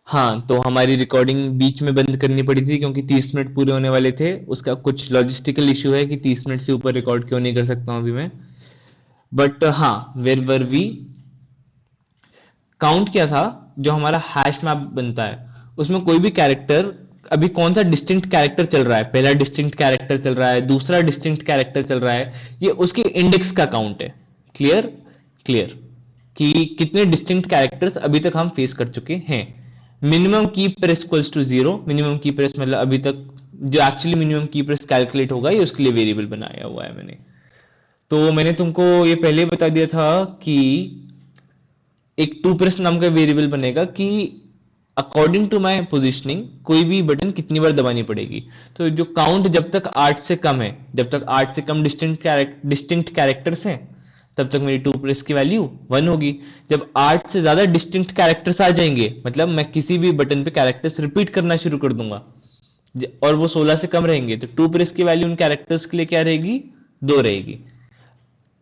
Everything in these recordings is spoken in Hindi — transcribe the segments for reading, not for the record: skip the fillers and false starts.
हाँ, तो हमारी रिकॉर्डिंग बीच में बंद करनी पड़ी थी क्योंकि 30 मिनट पूरे होने वाले थे। उसका कुछ लॉजिस्टिकल इशू है कि 30 मिनट से ऊपर रिकॉर्ड क्यों नहीं कर सकता हूँ अभी मैं। बट हाँ, वेर वर वी, काउंट क्या था, जो हमारा हैश मैप बनता है उसमें कोई भी कैरेक्टर, अभी कौन सा डिस्टिंक्ट कैरेक्टर चल रहा है, पहला डिस्टिंक्ट कैरेक्टर चल रहा है, दूसरा डिस्टिंक्ट कैरेक्टर चल रहा है, ये उसके इंडेक्स का काउंट है। क्लियर? क्लियर कि कितने डिस्टिंक्ट कैरेक्टर्स अभी तक हम फेस कर चुके हैं। Minimum key press equals to zero, minimum key press मतलब अभी तक जो actually minimum key press calculate होगा ये उसके लिए वेरिएबल बनाया हुआ है मैंने। तो मैंने तुमको ये पहले ही बता दिया था कि एक टू प्रेस नाम का वेरिएबल बनेगा कि अकॉर्डिंग टू माय पोजीशनिंग कोई भी बटन कितनी बार दबानी पड़ेगी। तो जो काउंट जब तक 8 से कम है, जब तक 8 से कम डिस्टिंक्ट कैरेक्टर्स हैं तब तक मेरी टू प्रेस की वैल्यू 1 होगी। जब 8 से ज्यादा डिस्टिंक्ट कैरेक्टर्स आ जाएंगे, मतलब मैं किसी भी बटन पे कैरेक्टर्स रिपीट करना शुरू कर दूंगा और वो 16 से कम रहेंगे, तो टू प्रेस की वैल्यू उन कैरेक्टर्स के लिए क्या रहेगी? 2 रहेगी।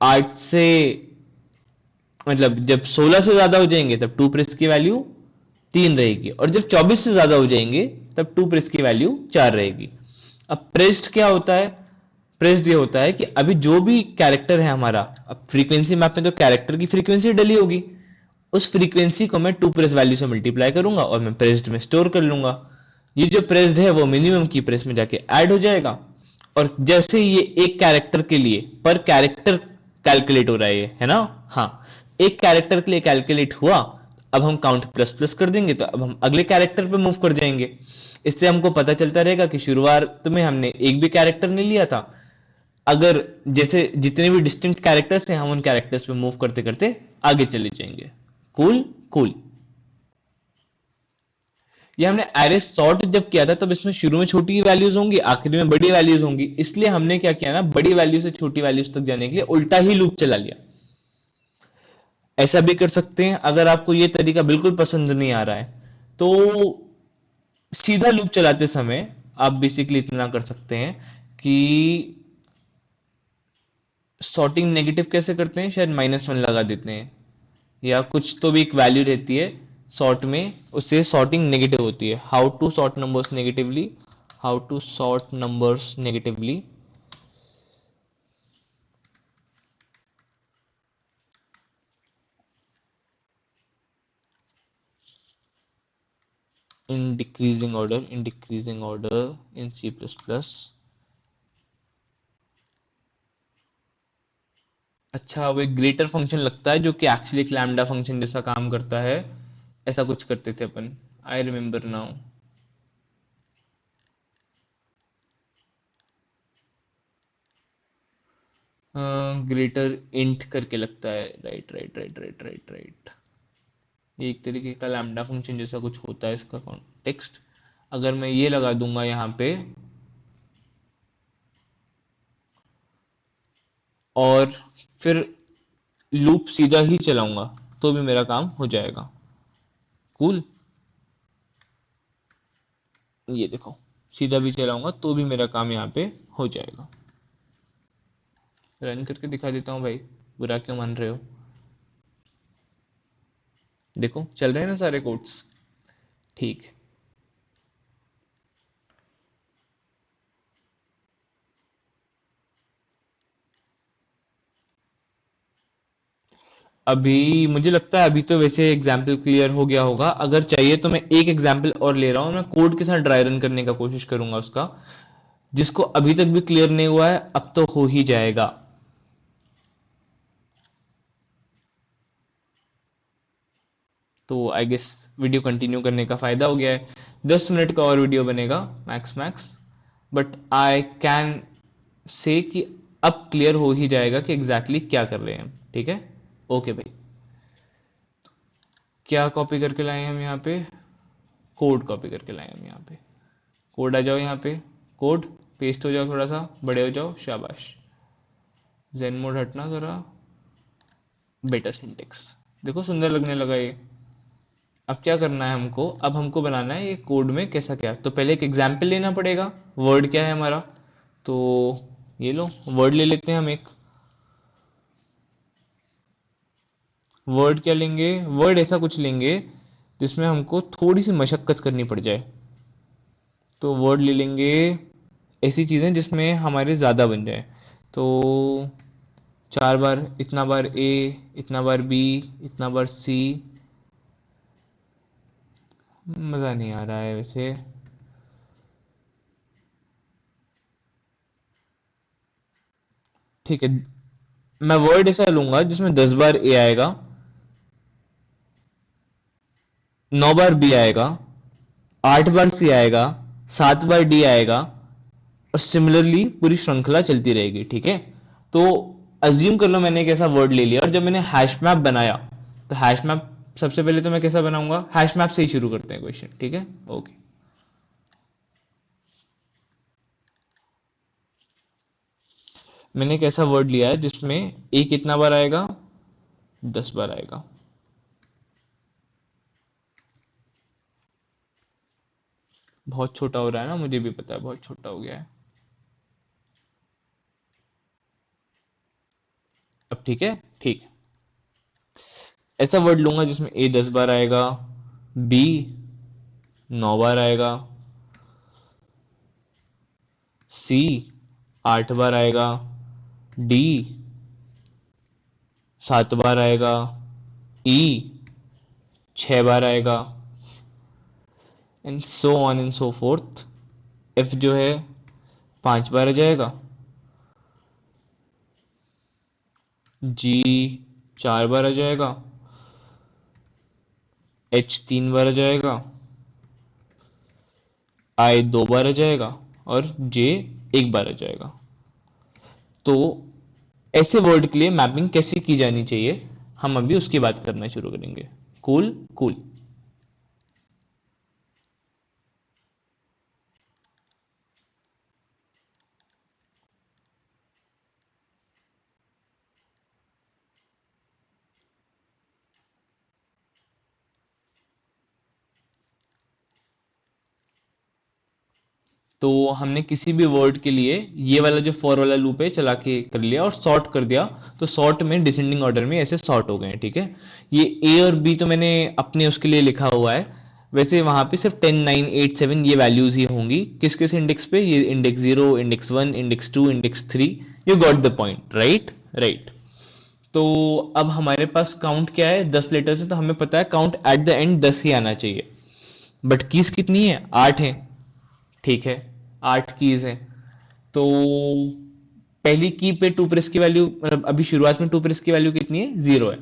8 से मतलब जब 16 से ज्यादा हो जाएंगे तब टू प्रेस की वैल्यू 3 रहेगी, और जब 24 से ज्यादा हो जाएंगे तब टू प्रेस की वैल्यू 4 रहेगी। अब प्रेस्ड क्या होता है? प्रेस्ड ये होता है कि अभी जो भी कैरेक्टर है हमारा, अब फ्रीक्वेंसी मैप में तो कैरेक्टर की फ्रीक्वेंसी डली होगी, उस फ्रीक्वेंसी को मैं टू प्रेस वैल्यू से मल्टीप्लाई करूंगा और मैं प्रेस्ड में स्टोर कर लूंगा। ये जो प्रेस्ड है वो मिनिमम की प्रेस में जाके ऐड हो जाएगा, और जैसे ये एक कैरेक्टर के लिए पर कैरेक्टर कैलकुलेट हो रहा है ये, है ना? हाँ, एक कैरेक्टर के लिए कैलकुलेट हुआ। अब हम काउंट प्लस प्लस कर देंगे तो अब हम अगले कैरेक्टर पे मूव कर जाएंगे। इससे हमको पता चलता रहेगा कि शुरुआत में हमने एक भी कैरेक्टर नहीं लिया था। अगर जैसे जितने भी डिस्टिंक्ट कैरेक्टर्स हैं हम उन कैरेक्टर्स पे मूव करते करते आगे चले जाएंगे। Cool cool. ये हमने एरे सॉर्ट जब किया था तब इसमें शुरू में छोटी वैल्यूज होंगी, आखिर में बड़ी वैल्यूज होंगी, इसलिए हमने क्या किया ना, बड़ी वैल्यू से छोटी वैल्यूज तक जाने के लिए उल्टा ही लूप चला लिया। ऐसा भी कर सकते हैं अगर आपको ये तरीका बिल्कुल पसंद नहीं आ रहा है तो सीधा लूप चलाते समय आप बेसिकली इतना कर सकते हैं कि सॉर्टिंग नेगेटिव कैसे करते हैं, शायद -1 लगा देते हैं या कुछ तो भी एक वैल्यू रहती है सॉर्ट में, उससे सॉर्टिंग नेगेटिव होती है। How to sort numbers negatively, how to sort numbers negatively. in decreasing order in C++। अच्छा, वो एक ग्रेटर फंक्शन लगता है जो कि एक्चुअली एक लैम्डा फंक्शन जैसा काम करता है। ऐसा कुछ करते थे अपन, I remember now. Greater int करके लगता है, right right right right right right. ये एक तरीके का लैम्डा फंक्शन जैसा कुछ होता है इसका कॉन्टेक्स्ट। अगर मैं ये लगा दूंगा यहाँ पे और फिर लूप सीधा ही चलाऊंगा तो भी मेरा काम हो जाएगा। कूल। ये देखो, सीधा भी चलाऊंगा तो भी मेरा काम यहाँ पे हो जाएगा। रन करके दिखा देता हूँ भाई, बुरा क्यों मान रहे हो? देखो चल रहे हैं ना सारे कोड्स। ठीक। अभी मुझे लगता है अभी तो वैसे एग्जाम्पल क्लियर हो गया होगा। अगर चाहिए तो मैं एक एग्जाम्पल और ले रहा हूँ, मैं कोड के साथ ड्राई रन करने का कोशिश करूंगा उसका। जिसको अभी तक भी क्लियर नहीं हुआ है अब तो हो ही जाएगा। तो आई गेस वीडियो कंटिन्यू करने का फायदा हो गया है। 10 मिनट का और वीडियो बनेगा max max, but I can say कि अब क्लियर हो ही जाएगा कि एग्जैक्टली क्या कर रहे हैं हम। ठीक है, ओके भाई। क्या कॉपी करके लाए हैं हम यहाँ पे? कोड कॉपी करके लाए हैं हम यहाँ पे। कोड आ जाओ यहाँ पे, कोड पेस्ट हो जाओ, थोड़ा सा बड़े हो जाओ, शाबाश। जेन मोड हटना जरा, बेटा सिंटेक्स। देखो सुंदर लगने लगा ये। अब क्या करना है हमको, अब हमको बनाना है ये कोड में कैसा क्या। तो पहले एक एग्जाम्पल लेना पड़ेगा। वर्ड क्या है हमारा, तो ये लो वर्ड ले लेते हैं हम एक। वर्ड क्या लेंगे, वर्ड ऐसा कुछ लेंगे जिसमें हमको थोड़ी सी मशक्कत करनी पड़ जाए। तो वर्ड ले लेंगे ऐसी चीज़ें जिसमें हमारे ज़्यादा बन जाए। तो 4 बार, इतना बार ए, इतना बार बी, इतना बार सी। मज़ा नहीं आ रहा है वैसे। ठीक है, मैं वर्ड ऐसा लूंगा जिसमें 10 बार ए आएगा, 9 बार बी आएगा, 8 बार सी आएगा, 7 बार डी आएगा, और सिमिलरली पूरी श्रृंखला चलती रहेगी। ठीक है, तो अज्यूम कर लो मैंने एक ऐसा वर्ड ले लिया, और जब मैंने हैश मैप बनाया, तो हैश मैप सबसे पहले तो मैं कैसा बनाऊंगा, हैश मैप से ही शुरू करते हैं क्वेश्चन। ठीक है, ओके। मैंने एक ऐसा वर्ड लिया है जिसमें ए कितना बार आएगा, 10 बार आएगा। बहुत छोटा हो रहा है ना, मुझे भी पता है बहुत छोटा हो गया है। अब ठीक है, ठीक है। ऐसा वर्ड लूंगा जिसमें ए 10 बार आएगा, बी 9 बार आएगा, सी 8 बार आएगा, डी 7 बार आएगा, ई 6 बार आएगा, and so on and so fourth. F जो है 5 बार आ जाएगा, जी 4 बार आ जाएगा, एच 3 बार आ जाएगा, आई 2 बार आ जाएगा, और जे 1 बार आ जाएगा। तो ऐसे वर्ड के लिए मैपिंग कैसे की जानी चाहिए, हम अभी उसकी बात करना शुरू करेंगे। Cool cool. तो हमने किसी भी वर्ड के लिए ये वाला जो फॉर वाला लूप है चला के कर लिया और सॉर्ट कर दिया। तो सॉर्ट में डिसेंडिंग ऑर्डर में ऐसे सॉर्ट हो गए हैं। ठीक है, ये ए और बी तो मैंने अपने उसके लिए लिखा हुआ है। वैसे वहां पे सिर्फ 10 9 8 7 ये वैल्यूज ही होंगी। किस किस इंडेक्स पे, ये index 0, index 1, index 2, index 3। You got the point, right right. तो अब हमारे पास काउंट क्या है, 10 लेटर्स है, तो हमें पता है काउंट एट द एंड 10 ही आना चाहिए। बट कीज कितनी है, 8 है। ठीक है, 8 कीज है। तो पहली की पे टू प्रेस की वैल्यू, मतलब अभी शुरुआत में टू प्रेस की वैल्यू कितनी है, 0 है।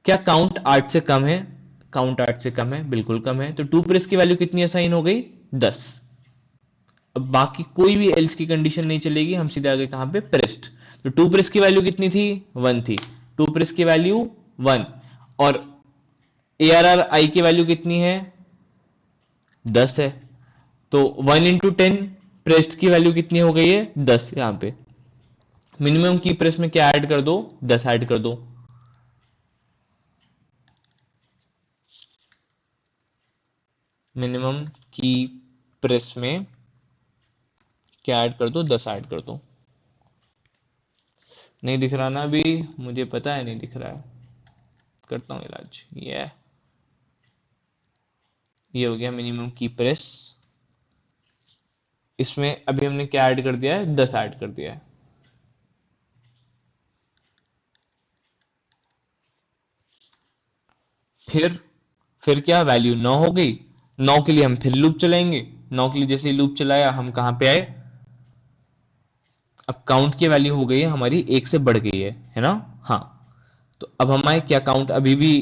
क्या काउंट 8 से कम है, काउंट 8 से कम है, बिल्कुल कम है। तो टू प्रेस की वैल्यू कितनी असाइन हो गई, 10। अब बाकी कोई भी एल्स की कंडीशन नहीं चलेगी, हम सीधे आगे कहां पे, प्रेस्ड। तो टू प्रेस की वैल्यू कितनी थी, 1 थी। टू प्रेस की वैल्यू 1, और ए आर आर आई की वैल्यू कितनी है, 10 है। तो 1 into 10 प्रेस्ड की वैल्यू कितनी हो गई है, 10। यहां पे मिनिमम की प्रेस में क्या ऐड कर दो, 10 ऐड कर दो। मिनिमम की प्रेस में क्या ऐड कर दो, 10 ऐड कर दो। नहीं दिख रहा ना अभी, मुझे पता है नहीं दिख रहा है। करता हूँ इलाज। ये हो गया मिनिमम की प्रेस। इसमें अभी हमने क्या ऐड कर दिया है, 10 ऐड कर दिया है। फिर फिर क्या, वैल्यू 9 हो गई। 9 के लिए हम फिर लूप चलाएंगे। 9 के लिए जैसे ही लूप चलाया, हम कहां पे आए, अब काउंट की वैल्यू हो गई है हमारी, 1 से बढ़ गई है ना। हाँ, तो अब हमारे क्या काउंट अभी भी,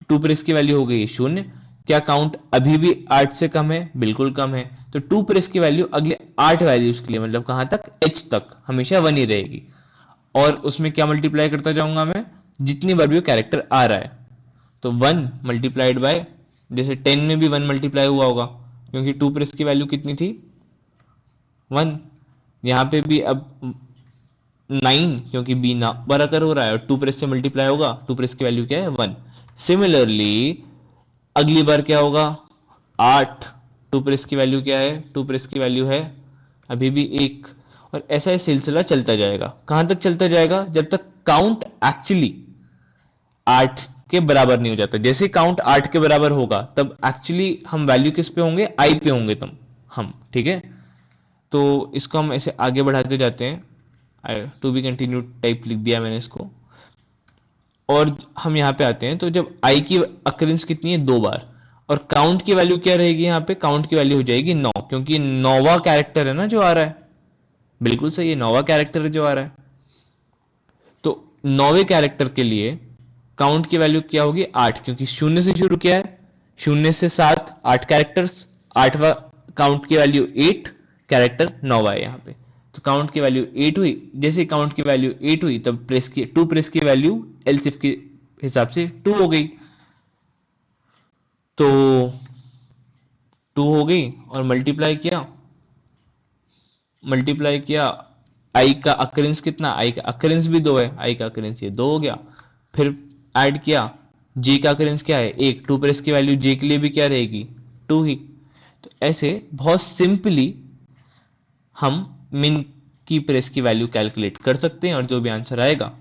टू प्रेस की वैल्यू हो गई है 0। क्या काउंट अभी भी 8 से कम है, बिल्कुल कम है। तो टू प्रेस की वैल्यू अगले 8 वैल्यूज के लिए, मतलब कहां तक, एच तक हमेशा 1 ही रहेगी। और उसमें क्या मल्टीप्लाई करता जाऊंगा मैं, जितनी बार भी वो कैरेक्टर आ रहा है। तो 1 मल्टीप्लाइड बाय, जैसे 10 में भी 1 मल्टीप्लाई हुआ होगा, क्योंकि टू प्रेस की वैल्यू कितनी थी, 1। यहाँ पे भी अब 9, क्योंकि बी ना बराबर हो रहा है और टू प्रेस से मल्टीप्लाई होगा, टू प्रेस की वैल्यू क्या है, 1। सिमिलरली अगली बार क्या होगा, 8। टू प्रेस की वैल्यू क्या है, टू प्रेस की वैल्यू है अभी भी 1। और ऐसा ये सिलसिला चलता जाएगा, कहां तक चलता जाएगा, जब तक काउंट एक्चुअली 8 के बराबर नहीं हो जाता। जैसे काउंट 8 के बराबर होगा तब एक्चुअली हम वैल्यू किस पे होंगे, आई पे होंगे तब हम, ठीक है। तो इसको हम ऐसे आगे बढ़ाते जाते हैं, टू बी कंटिन्यू टाइप लिख दिया मैंने इसको। और हम यहाँ पे आते हैं, तो जब आई की अकरेंस कितनी है, 2 बार, और काउंट की वैल्यू क्या रहेगी, यहाँ पे काउंट की वैल्यू हो जाएगी 9, क्योंकि 9वां कैरेक्टर है ना जो आ रहा है। बिल्कुल सही है, 9वां कैरेक्टर है जो आ रहा है। तो 9वें कैरेक्टर के लिए काउंट की वैल्यू क्या होगी, 8, क्योंकि शून्य से शुरू किया है, शून्य से 7, 8 कैरेक्टर्स, 8वां काउंट की वैल्यू 8, कैरेक्टर 9वां है यहाँ पे। तो काउंट की वैल्यू 8 हुई। जैसे काउंट की वैल्यू 8 हुई तब प्रेस की 2 प्रेस की वैल्यू एलसीफ के हिसाब से 2 हो गई। तो 2 हो गई और मल्टीप्लाई किया, आई का अकरेंस कितना, आई का अकरेंस भी 2 है, आई का अकरेंस ये 2 हो गया। फिर ऐड किया, जे का अकरेंस क्या है, 1, 2 प्रेस की वैल्यू जे के लिए भी क्या रहेगी, 2 ही। तो ऐसे बहुत सिंपली हम मिन की प्रेस की वैल्यू कैलकुलेट कर सकते हैं, और जो भी आंसर आएगा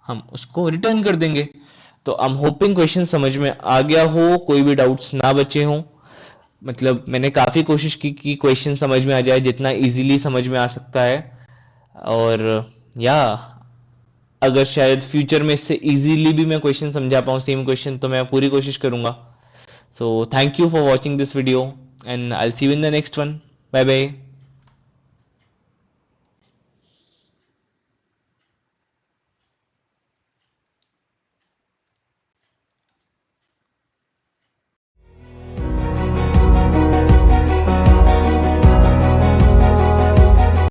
हम उसको रिटर्न कर देंगे। तो आई एम होपिंग क्वेश्चन समझ में आ गया हो, कोई भी डाउट्स ना बचे हों। मतलब मैंने काफी कोशिश की कि क्वेश्चन समझ में आ जाए जितना इजीली समझ में आ सकता है। और या अगर शायद फ्यूचर में इससे इजीली भी मैं क्वेश्चन समझा पाऊँ सेम क्वेश्चन, तो मैं पूरी कोशिश करूंगा। So thank you for watching this video and I will see you in the next one. Bye bye.